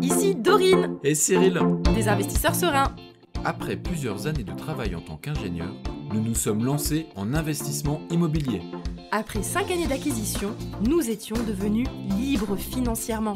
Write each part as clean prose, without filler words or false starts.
ici Dorine, Et Cyril. des investisseurs sereins. Après plusieurs années de travail en tant qu'ingénieur, nous nous sommes lancés en investissement immobilier. Après 5 années d'acquisition, nous étions devenus libres financièrement.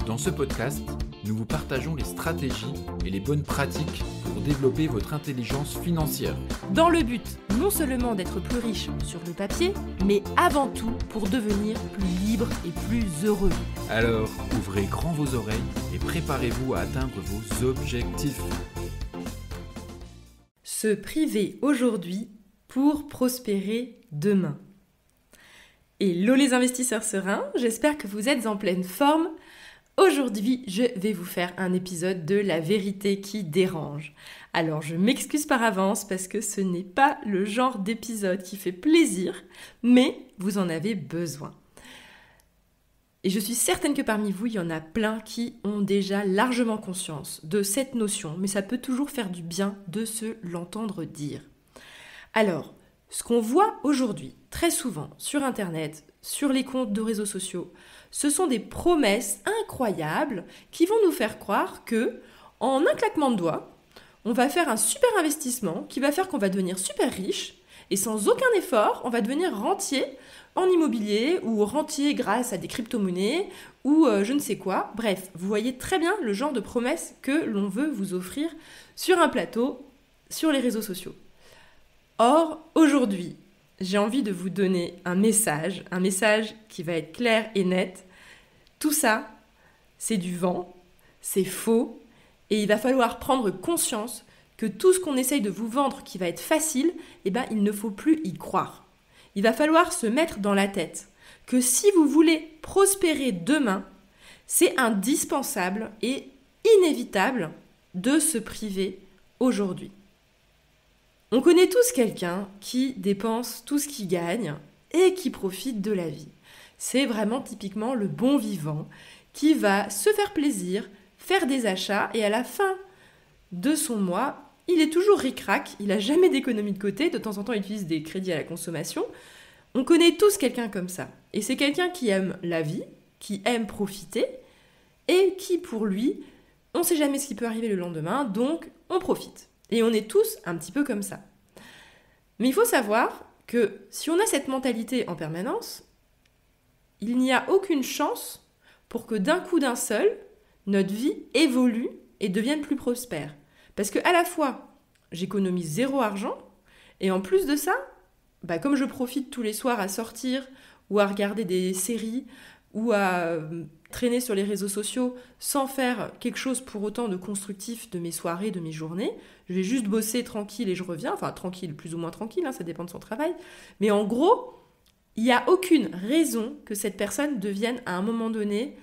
Dans ce podcast, nous vous partageons les stratégies et les bonnes pratiques pour développer votre intelligence financière. Dans le but non seulement d'être plus riche sur le papier, mais avant tout pour devenir plus libre et plus heureux. Alors, ouvrez grand vos oreilles et préparez-vous à atteindre vos objectifs. Se priver aujourd'hui pour prospérer demain. Hello les investisseurs sereins, j'espère que vous êtes en pleine forme. Aujourd'hui, je vais vous faire un épisode de La vérité qui dérange. Alors, je m'excuse par avance parce que ce n'est pas le genre d'épisode qui fait plaisir, mais vous en avez besoin. Et je suis certaine que parmi vous, il y en a plein qui ont déjà largement conscience de cette notion, mais ça peut toujours faire du bien de se l'entendre dire. Alors, ce qu'on voit aujourd'hui, très souvent, sur Internet, sur les comptes de réseaux sociaux, ce sont des promesses incroyables qui vont nous faire croire que, en un claquement de doigts, on va faire un super investissement qui va faire qu'on va devenir super riche et sans aucun effort, on va devenir rentier en immobilier ou rentier grâce à des crypto-monnaies ou je ne sais quoi. Bref, vous voyez très bien le genre de promesses que l'on veut vous offrir sur un plateau, sur les réseaux sociaux. Or, aujourd'hui, j'ai envie de vous donner un message qui va être clair et net. Tout ça, c'est du vent, c'est faux, et il va falloir prendre conscience que tout ce qu'on essaye de vous vendre qui va être facile, il ne faut plus y croire. Il va falloir se mettre dans la tête que si vous voulez prospérer demain, c'est indispensable et inévitable de se priver aujourd'hui. On connaît tous quelqu'un qui dépense tout ce qu'il gagne et qui profite de la vie. C'est vraiment typiquement le bon vivant qui va se faire plaisir, faire des achats et à la fin de son mois, il est toujours ric-rac, il n'a jamais d'économie de côté, de temps en temps il utilise des crédits à la consommation. On connaît tous quelqu'un comme ça. Et c'est quelqu'un qui aime la vie, qui aime profiter et qui pour lui, on ne sait jamais ce qui peut arriver le lendemain, donc on profite. Et on est tous un petit peu comme ça. Mais il faut savoir que si on a cette mentalité en permanence, il n'y a aucune chance pour que d'un coup d'un seul, notre vie évolue et devienne plus prospère. Parce qu'à la fois, j'économise 0 argent, et en plus de ça, comme je profite tous les soirs à sortir, ou à regarder des séries, ou à traîner sur les réseaux sociaux sans faire quelque chose pour autant de constructif de mes soirées, de mes journées. Je vais juste bosser tranquille et je reviens. Enfin, tranquille, plus ou moins tranquille, ça dépend de son travail. Mais en gros, il n'y a aucune raison que cette personne devienne à un moment donné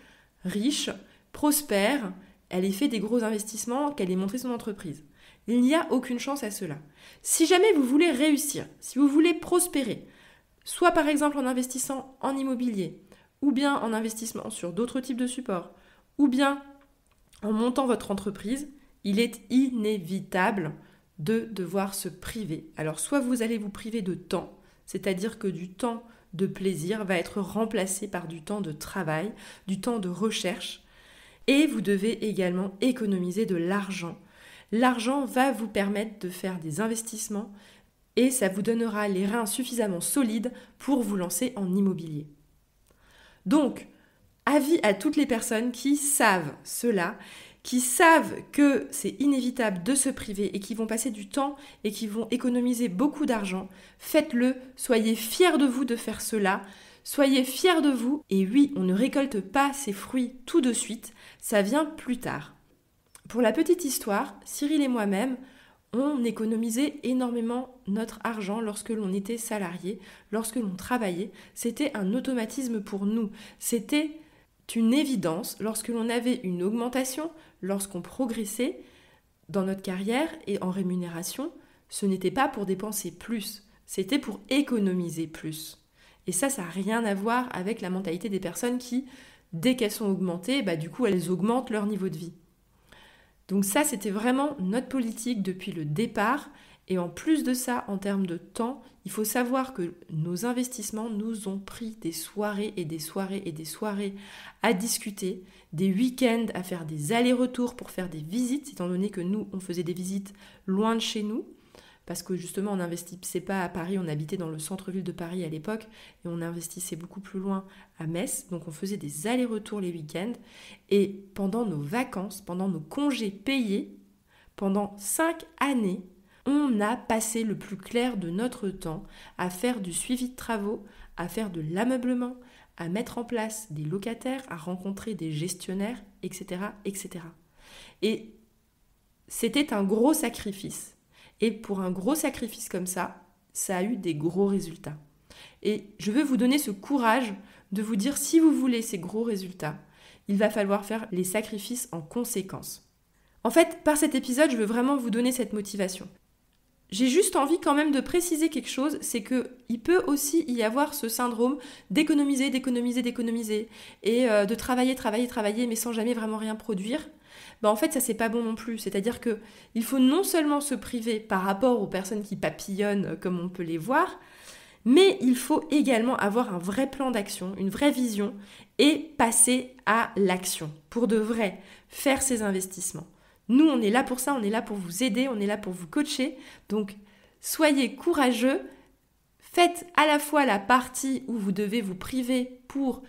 riche, prospère, elle ait fait des gros investissements, qu'elle ait montré son entreprise. Il n'y a aucune chance à cela. Si jamais vous voulez réussir, si vous voulez prospérer, soit par exemple en investissant en immobilier, ou bien en investissement sur d'autres types de supports, ou bien en montant votre entreprise, il est inévitable de devoir se priver. Alors soit vous allez vous priver de temps, c'est-à-dire que du temps de plaisir va être remplacé par du temps de travail, du temps de recherche, et vous devez également économiser de l'argent. L'argent va vous permettre de faire des investissements et ça vous donnera les reins suffisamment solides pour vous lancer en immobilier. Donc, avis à toutes les personnes qui savent cela, qui savent que c'est inévitable de se priver et qui vont passer du temps et qui vont économiser beaucoup d'argent, faites-le, soyez fiers de vous de faire cela, soyez fiers de vous. Et oui, on ne récolte pas ses fruits tout de suite, ça vient plus tard. Pour la petite histoire, Cyril et moi-même, on économisait énormément notre argent lorsque l'on était salarié, lorsque l'on travaillait. C'était un automatisme pour nous. C'était une évidence lorsque l'on avait une augmentation, lorsqu'on progressait dans notre carrière et en rémunération. Ce n'était pas pour dépenser plus, c'était pour économiser plus. Et ça n'a rien à voir avec la mentalité des personnes qui, dès qu'elles sont augmentées, du coup elles augmentent leur niveau de vie. Donc ça, c'était vraiment notre politique depuis le départ Et en plus de ça, en termes de temps, il faut savoir que nos investissements nous ont pris des soirées et des soirées et des soirées à discuter, des week-ends à faire des allers-retours pour faire des visites, étant donné que nous, on faisait des visites loin de chez nous, parce que justement, on n'investissait pas à Paris, on habitait dans le centre-ville de Paris à l'époque, et on investissait beaucoup plus loin à Metz, donc on faisait des allers-retours les week-ends, et pendant nos vacances, pendant nos congés payés, pendant 5 années, on a passé le plus clair de notre temps à faire du suivi de travaux, à faire de l'ameublement, à mettre en place des locataires, à rencontrer des gestionnaires, etc., etc. Et c'était un gros sacrifice. Et pour un gros sacrifice comme ça a eu des gros résultats. Et je veux vous donner ce courage de vous dire, si vous voulez ces gros résultats, il va falloir faire les sacrifices en conséquence. En fait, par cet épisode, je veux vraiment vous donner cette motivation. J'ai juste envie quand même de préciser quelque chose, c'est qu'il peut aussi y avoir ce syndrome d'économiser et de travailler, mais sans jamais vraiment rien produire. En fait, ça c'est pas bon non plus. C'est-à-dire qu'il faut non seulement se priver par rapport aux personnes qui papillonnent comme on peut les voir, mais il faut également avoir un vrai plan d'action, une vraie vision et passer à l'action pour de vrai, faire ces investissements. Nous, on est là pour ça, on est là pour vous aider, on est là pour vous coacher. Donc, soyez courageux. Faites à la fois la partie où vous devez vous priver pour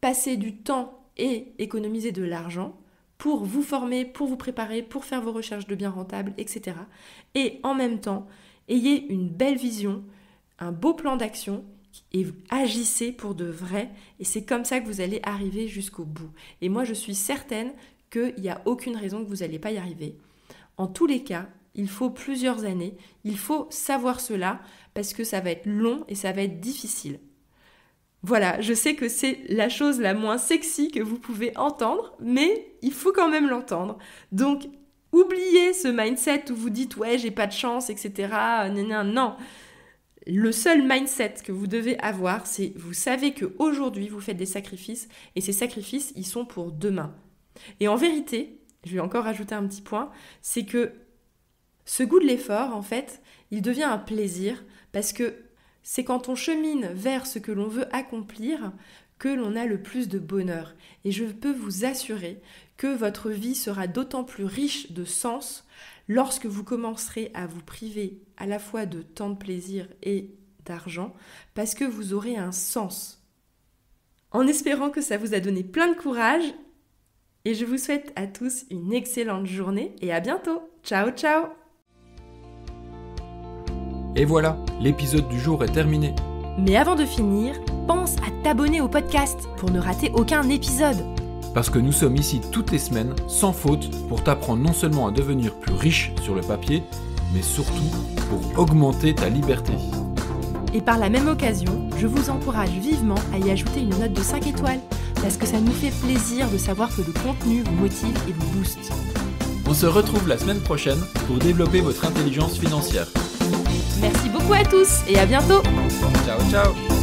passer du temps et économiser de l'argent, pour vous former, pour vous préparer, pour faire vos recherches de biens rentables, etc. Et en même temps, ayez une belle vision, un beau plan d'action et agissez pour de vrai. Et c'est comme ça que vous allez arriver jusqu'au bout. Et moi, je suis certaine qu'il n'y a aucune raison que vous n'allez pas y arriver. En tous les cas, il faut plusieurs années, il faut savoir cela parce que ça va être long et ça va être difficile. Voilà, je sais que c'est la chose la moins sexy que vous pouvez entendre, mais il faut quand même l'entendre. Donc, oubliez ce mindset où vous dites « ouais, j'ai pas de chance, etc. » Non, le seul mindset que vous devez avoir, c'est vous savez qu'aujourd'hui, vous faites des sacrifices et ces sacrifices, ils sont pour demain. Et en vérité, je vais encore rajouter un petit point, c'est que ce goût de l'effort, en fait, il devient un plaisir parce que c'est quand on chemine vers ce que l'on veut accomplir que l'on a le plus de bonheur. Et je peux vous assurer que votre vie sera d'autant plus riche de sens lorsque vous commencerez à vous priver à la fois de temps de plaisir et d'argent parce que vous aurez un sens. En espérant que ça vous a donné plein de courage, et je vous souhaite à tous une excellente journée et à bientôt. Ciao, ciao! Et voilà, l'épisode du jour est terminé. Mais avant de finir, pense à t'abonner au podcast pour ne rater aucun épisode. Parce que nous sommes ici toutes les semaines, sans faute, pour t'apprendre non seulement à devenir plus riche sur le papier, mais surtout pour augmenter ta liberté. Et par la même occasion, je vous encourage vivement à y ajouter une note de 5 étoiles. Parce que ça nous fait plaisir de savoir que le contenu vous motive et vous booste. On se retrouve la semaine prochaine pour développer votre intelligence financière. Merci beaucoup à tous et à bientôt. Ciao, ciao.